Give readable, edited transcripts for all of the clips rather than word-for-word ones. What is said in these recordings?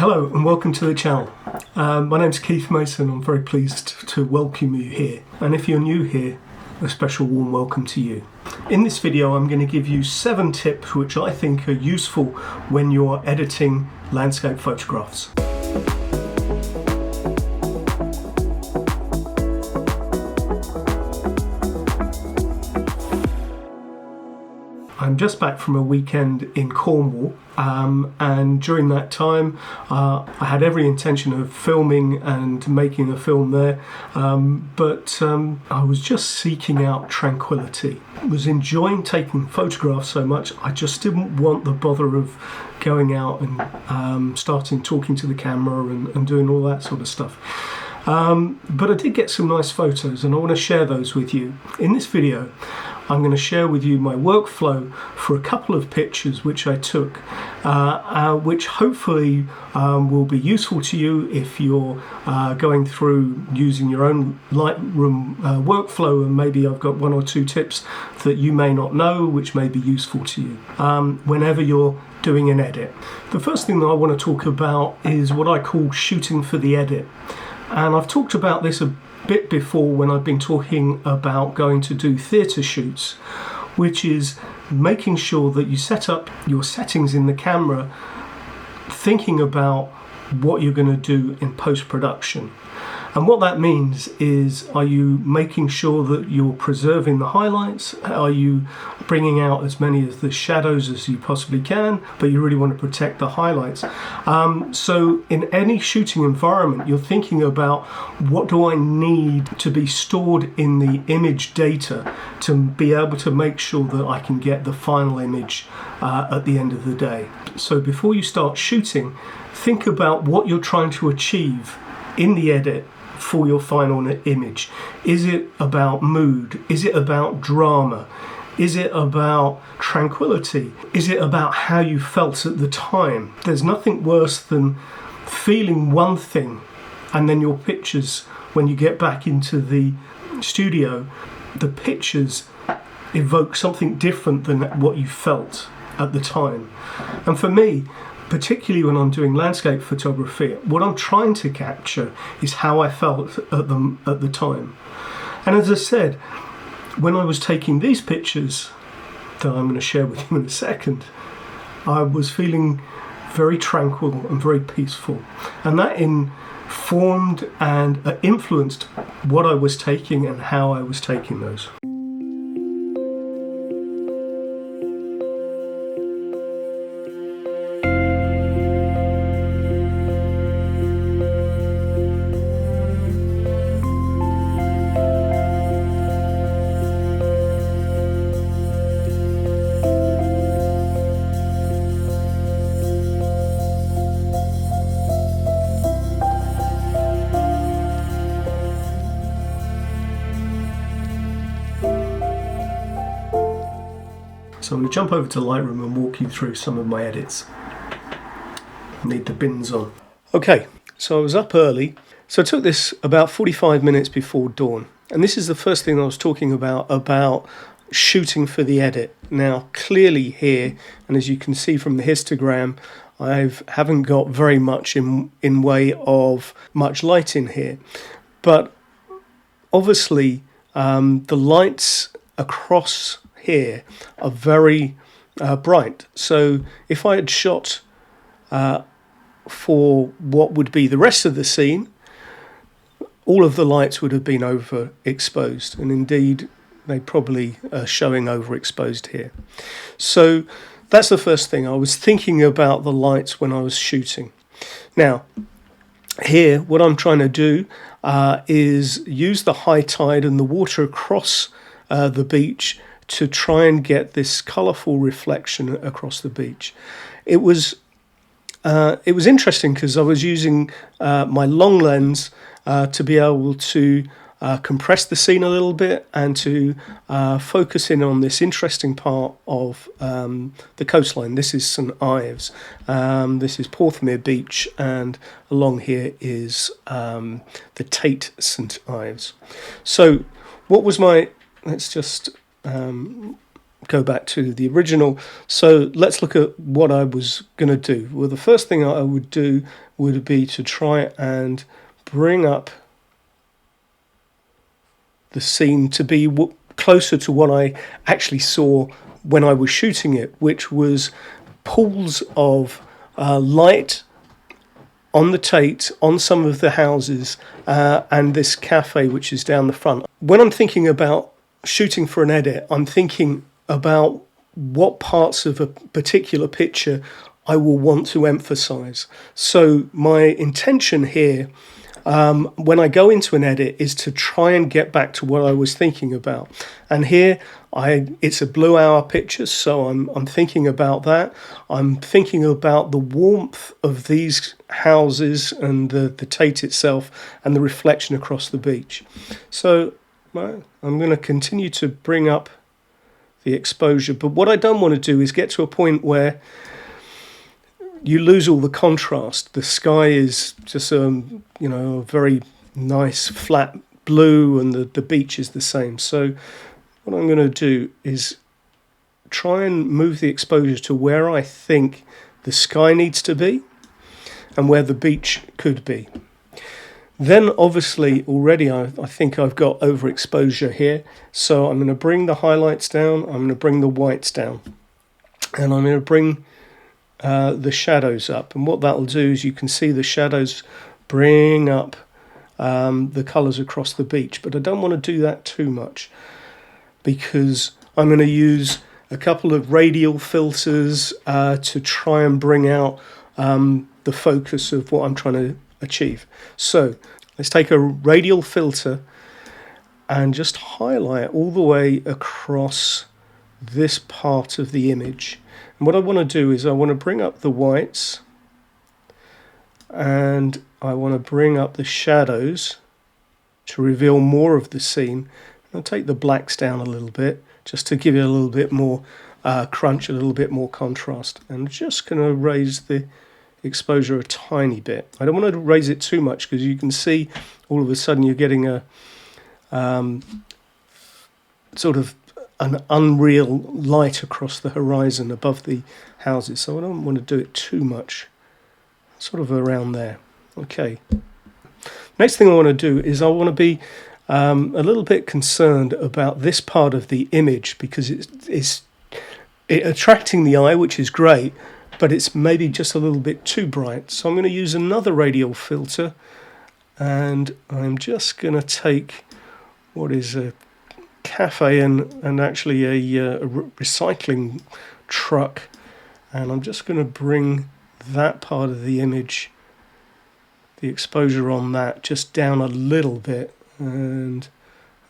Hello and welcome to the channel. My name's Keith Mason. I'm very pleased to welcome you here, and if you're new here, a special warm welcome to you. In this video I'm going to give you 7 tips which I think are useful when you're editing landscape photographs. I'm just back from a weekend in Cornwall, and during that time I had every intention of filming and making a film there, but I was just seeking out tranquility. I was enjoying taking photographs so much, I just didn't want the bother of going out and starting talking to the camera and doing all that sort of stuff. But I did get some nice photos and I want to share those with you. In this video I'm going to share with you my workflow for a couple of pictures which I took, which hopefully will be useful to you if you're going through using your own Lightroom workflow, and maybe I've got 1 or 2 tips that you may not know which may be useful to you whenever you're doing an edit. The first thing that I want to talk about is what I call shooting for the edit, and I've talked about this a bit before when I've been talking about going to do theatre shoots, which is making sure that you set up your settings in the camera thinking about what you're going to do in post-production. And what that means is, are you making sure that you're preserving the highlights? Are you bringing out as many of the shadows as you possibly can, but you really want to protect the highlights? So in any shooting environment, you're thinking about, what do I need to be stored in the image data to be able to make sure that I can get the final image at the end of the day. So before you start shooting, think about what you're trying to achieve in the edit for your final image. Is it about mood? Is it about drama? Is it about tranquility? Is it about how you felt at the time? There's nothing worse than feeling one thing and then your pictures, when you get back into the studio, the pictures evoke something different than what you felt at the time. And for me, particularly when I'm doing landscape photography, what I'm trying to capture is how I felt at the time. And as I said, when I was taking these pictures that I'm going to share with you in a second, I was feeling very tranquil and very peaceful, and that informed and influenced what I was taking and how I was taking those. So I'm going to jump over to Lightroom and walk you through some of my edits. Need the bins on. Okay, so I was up early. So I took this about 45 minutes before dawn. And this is the first thing I was talking about shooting for the edit. Now, clearly here, and as you can see from the histogram, I haven't got very much in way of much light in here. But obviously, the lights across here are very bright. So if I had shot for what would be the rest of the scene, all of the lights would have been overexposed, and indeed they probably are showing overexposed here. So that's the first thing. I was thinking about the lights when I was shooting. Now here what I'm trying to do is use the high tide and the water across the beach to try and get this colourful reflection across the beach. It was interesting because I was using my long lens to be able to compress the scene a little bit and to focus in on this interesting part of the coastline. This is St Ives, this is Porthmere Beach, and along here is the Tate St Ives. So what was my, let's just go back to the original. So let's look at what I was going to do. Well, the first thing I would do would be to try and bring up the scene to be closer to what I actually saw when I was shooting it, which was pools of light on the Tate, on some of the houses, and this cafe which is down the front. When I'm thinking about shooting for an edit, I'm thinking about what parts of a particular picture I will want to emphasize. So my intention here, when I go into an edit, is to try and get back to what I was thinking about. And here it's a blue hour picture, so I'm thinking about that. I'm thinking about the warmth of these houses and the Tate itself and the reflection across the beach. So I'm going to continue to bring up the exposure, but what I don't want to do is get to a point where you lose all the contrast. The sky is just a very nice flat blue, and the beach is the same. So what I'm going to do is try and move the exposure to where I think the sky needs to be and where the beach could be. Then obviously already I think I've got overexposure here, so I'm going to bring the highlights down, I'm going to bring the whites down, and I'm going to bring the shadows up. And what that'll do is you can see the shadows bring up the colours across the beach, but I don't want to do that too much because I'm going to use a couple of radial filters to try and bring out the focus of what I'm trying to achieve. So let's take a radial filter and just highlight all the way across this part of the image. And what I want to do is I want to bring up the whites and I want to bring up the shadows to reveal more of the scene. I'll take the blacks down a little bit just to give it a little bit more crunch, a little bit more contrast. And I'm just going to raise the exposure a tiny bit. I don't want to raise it too much because you can see all of a sudden you're getting a sort of an unreal light across the horizon above the houses. So I don't want to do it too much, sort of around there. Okay. Next thing I want to do is I want to be a little bit concerned about this part of the image because it's attracting the eye, which is great, but it's maybe just a little bit too bright. So I'm going to use another radial filter, and I'm just going to take what is a cafe and actually a recycling truck, and I'm just going to bring that part of the image, the exposure on that, just down a little bit and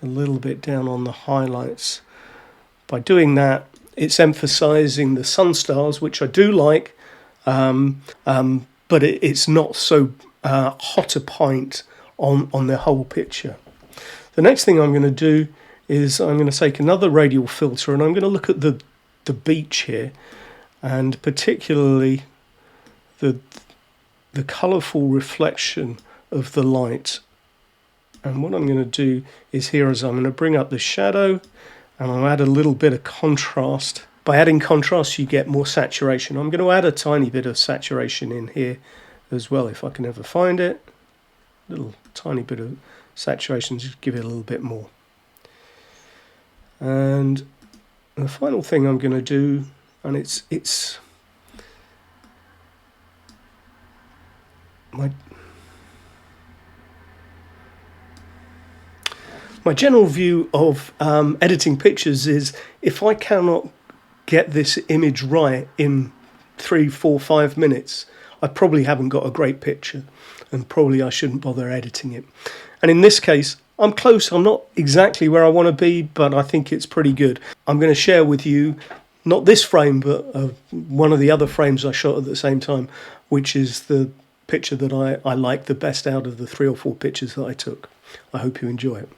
a little bit down on the highlights. By doing that, it's emphasizing the sun stars, which I do like, but it's not so hot a point on the whole picture. The next thing I'm going to do is I'm going to take another radial filter and I'm going to look at the beach here, and particularly the colourful reflection of the light. And what I'm going to do is here is I'm going to bring up the shadow and I'll add a little bit of contrast. By adding contrast you get more saturation. I'm going to add a tiny bit of saturation in here as well if I can ever find it. A little tiny bit of saturation, just give it a little bit more. And the final thing I'm going to do, and it's my general view of editing pictures is if I cannot get this image right in 3, 4, 5 minutes, I probably haven't got a great picture and probably I shouldn't bother editing it. And in this case, I'm close. I'm not exactly where I want to be, but I think it's pretty good. I'm going to share with you, not this frame, but one of the other frames I shot at the same time, which is the picture that I like the best out of the 3 or 4 pictures that I took. I hope you enjoy it.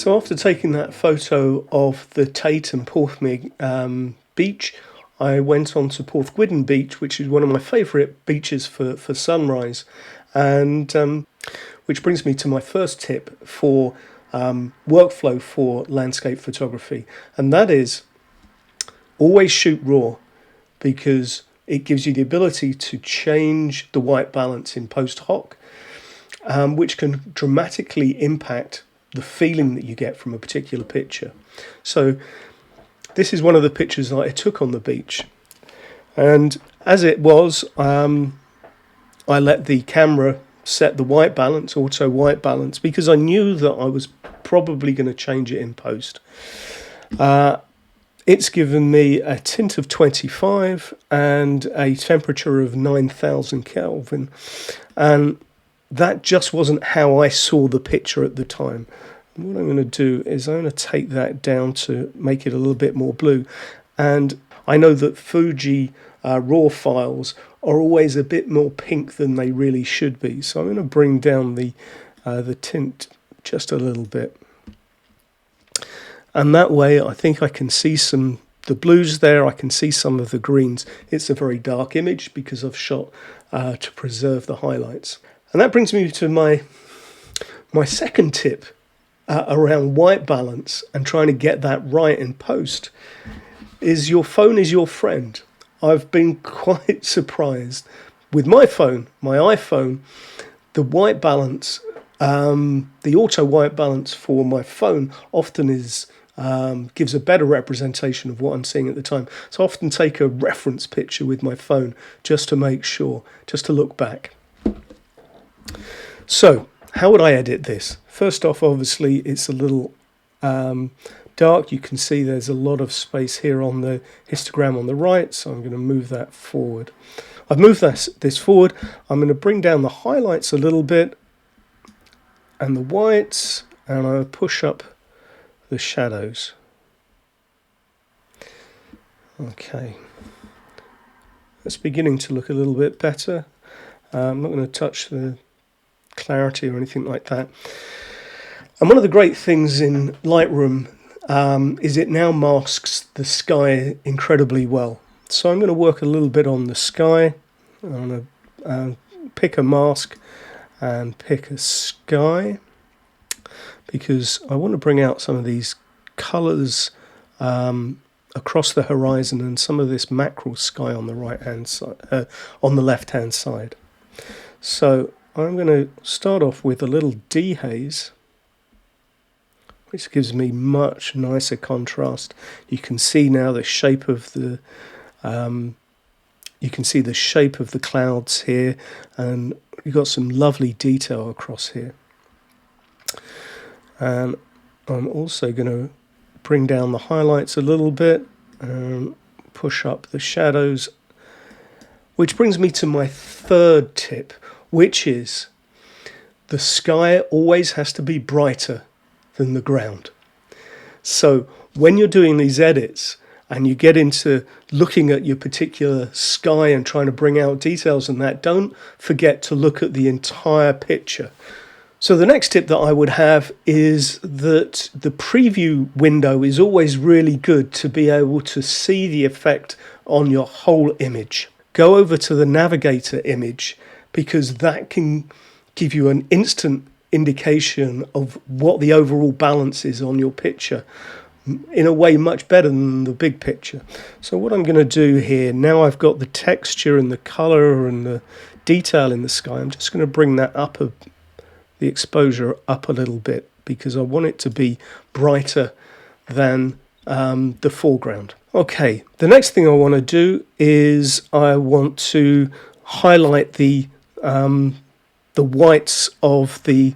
So after taking that photo of the Tate and Porthmead beach, I went on to Porthgwydden Beach, which is one of my favourite beaches for sunrise, and which brings me to my first tip for workflow for landscape photography, and that is always shoot raw, because it gives you the ability to change the white balance in post hoc, which can dramatically impact the feeling that you get from a particular picture. So this is one of the pictures that I took on the beach, and as it was, I let the camera set the white balance, auto white balance, because I knew that I was probably going to change it in post. It's given me a tint of 25 and a temperature of 9,000 Kelvin, and that just wasn't how I saw the picture at the time. What I'm going to do is I'm going to take that down to make it a little bit more blue. And I know that Fuji RAW files are always a bit more pink than they really should be. So I'm going to bring down the tint just a little bit. And that way I think I can see the blues there, I can see some of the greens. It's a very dark image because I've shot to preserve the highlights. And that brings me to my second tip around white balance and trying to get that right in post, is your phone is your friend. I've been quite surprised with my phone, my iPhone, the white balance, the auto white balance for my phone often gives a better representation of what I'm seeing at the time. So I often take a reference picture with my phone just to make sure, just to look back. So how would I edit this? First off, obviously, it's a little dark. You can see there's a lot of space here on the histogram on the right, so I'm going to move that forward. I've moved this forward. I'm going to bring down the highlights a little bit and the whites, and I'll push up the shadows. Okay. It's beginning to look a little bit better. I'm not going to touch the clarity or anything like that. And one of the great things in Lightroom is it now masks the sky incredibly well. So I'm going to work a little bit on the sky. I'm going to pick a mask and pick a sky, because I want to bring out some of these colours across the horizon and some of this mackerel sky on the right-hand side, on the left-hand side. So I'm going to start off with a little dehaze, which gives me much nicer contrast. You can see now the shape of the clouds here, and you've got some lovely detail across here. And I'm also going to bring down the highlights a little bit and push up the shadows, which brings me to my third tip, which is the sky always has to be brighter than the ground. So when you're doing these edits and you get into looking at your particular sky and trying to bring out details and that, don't forget to look at the entire picture. So the next tip that I would have is that the preview window is always really good to be able to see the effect on your whole image. Go over to the navigator image, because that can give you an instant indication of what the overall balance is on your picture, in a way much better than the big picture. So what I'm going to do here, now I've got the texture and the colour and the detail in the sky, I'm just going to bring that up, the exposure up a little bit, because I want it to be brighter than the foreground. Okay, the next thing I want to do is I want to highlight the whites of the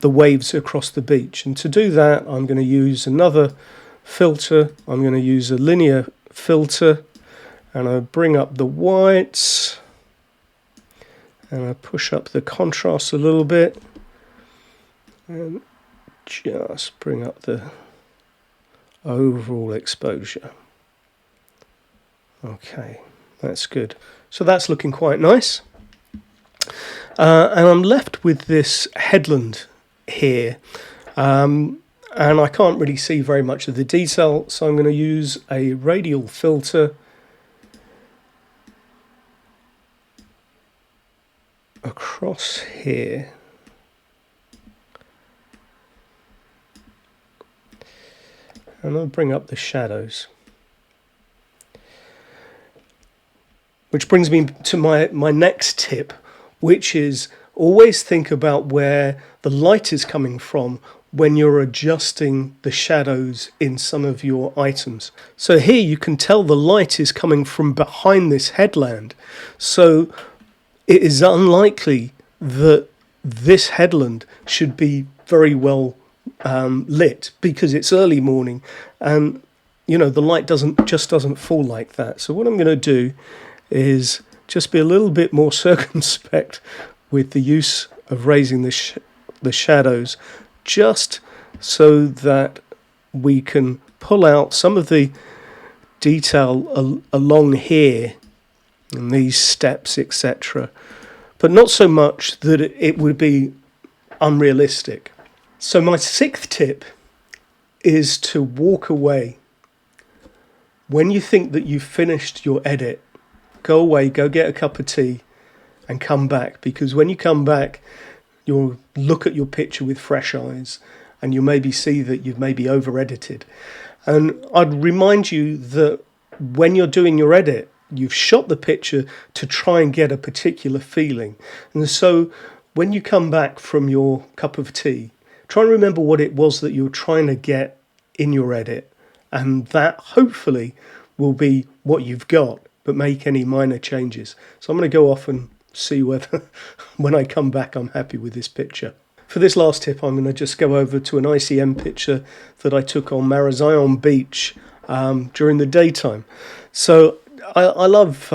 waves across the beach, and to do that I'm going to use another filter. I'm going to use a linear filter, and I bring up the whites and I push up the contrast a little bit and just bring up the overall exposure. Okay, that's good. So that's looking quite nice. And I'm left with this headland here. and I can't really see very much of the detail, so I'm going to use a radial filter across here. And I'll bring up the shadows. Which brings me to my next tip, which is always think about where the light is coming from when you're adjusting the shadows in some of your items. So here you can tell the light is coming from behind this headland. So it is unlikely that this headland should be very well lit because it's early morning, and you know the light just doesn't fall like that. So what I'm going to do is just be a little bit more circumspect with the use of raising the shadows, just so that we can pull out some of the detail along here and these steps, etc., but not so much that it would be unrealistic. So my sixth tip is to walk away. When you think that you've finished your edit, go away, go get a cup of tea and come back, because when you come back, you'll look at your picture with fresh eyes and you'll maybe see that you've maybe over-edited. And I'd remind you that when you're doing your edit, you've shot the picture to try and get a particular feeling. And so when you come back from your cup of tea, try and remember what it was that you were trying to get in your edit, and that hopefully will be what you've got, but make any minor changes. So I'm going to go off and see whether when I come back I'm happy with this picture. For this last tip, I'm going to just go over to an ICM picture that I took on Marazion Beach during the daytime. So I love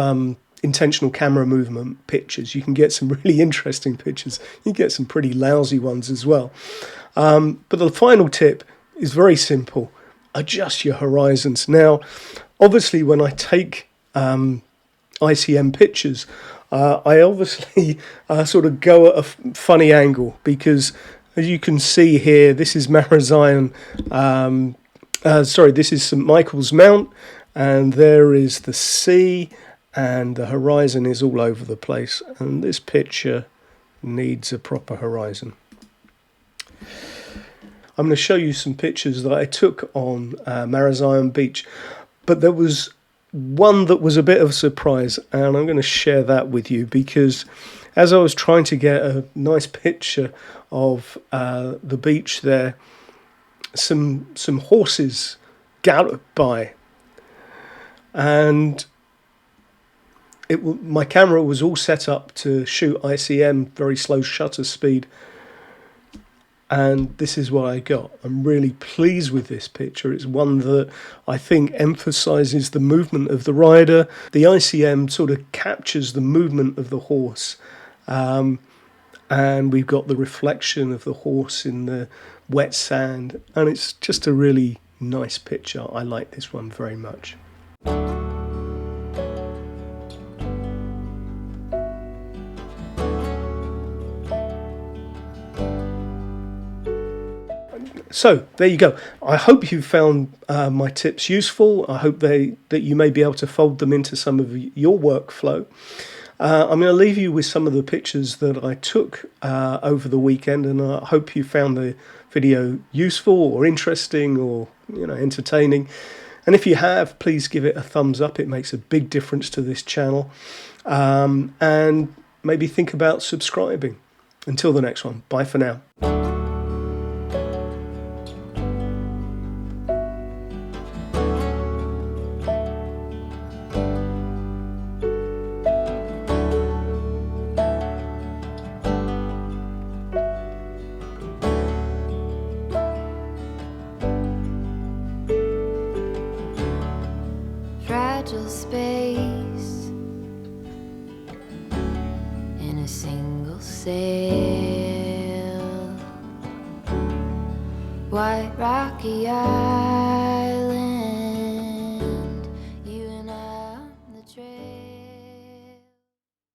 intentional camera movement pictures. You can get some really interesting pictures. You can get some pretty lousy ones as well. But the final tip is very simple. Adjust your horizons. Now, obviously, when I take ICM pictures, I obviously sort of go at a funny angle, because as you can see here, this is Marazion, this is St Michael's Mount, and there is the sea, and the horizon is all over the place, and this picture needs a proper horizon. I'm going to show you some pictures that I took on Marazion Beach, but there was one that was a bit of a surprise, and I'm going to share that with you, because as I was trying to get a nice picture of the beach there, some horses galloped by, and my camera was all set up to shoot ICM, very slow shutter speed, and this is what I got. I'm really pleased with this picture. It's one that I think emphasizes the movement of the rider. The ICM sort of captures the movement of the horse, and we've got the reflection of the horse in the wet sand, and it's just a really nice picture. I like this one very much. So there you go. I hope you found my tips useful. I hope that you may be able to fold them into some of your workflow. I'm going to leave you with some of the pictures that I took over the weekend, and I hope you found the video useful or interesting or entertaining. And if you have, please give it a thumbs up. It makes a big difference to this channel. And maybe think about subscribing. Until the next one, bye for now. Fragile space in a single sail, white rocky eyes.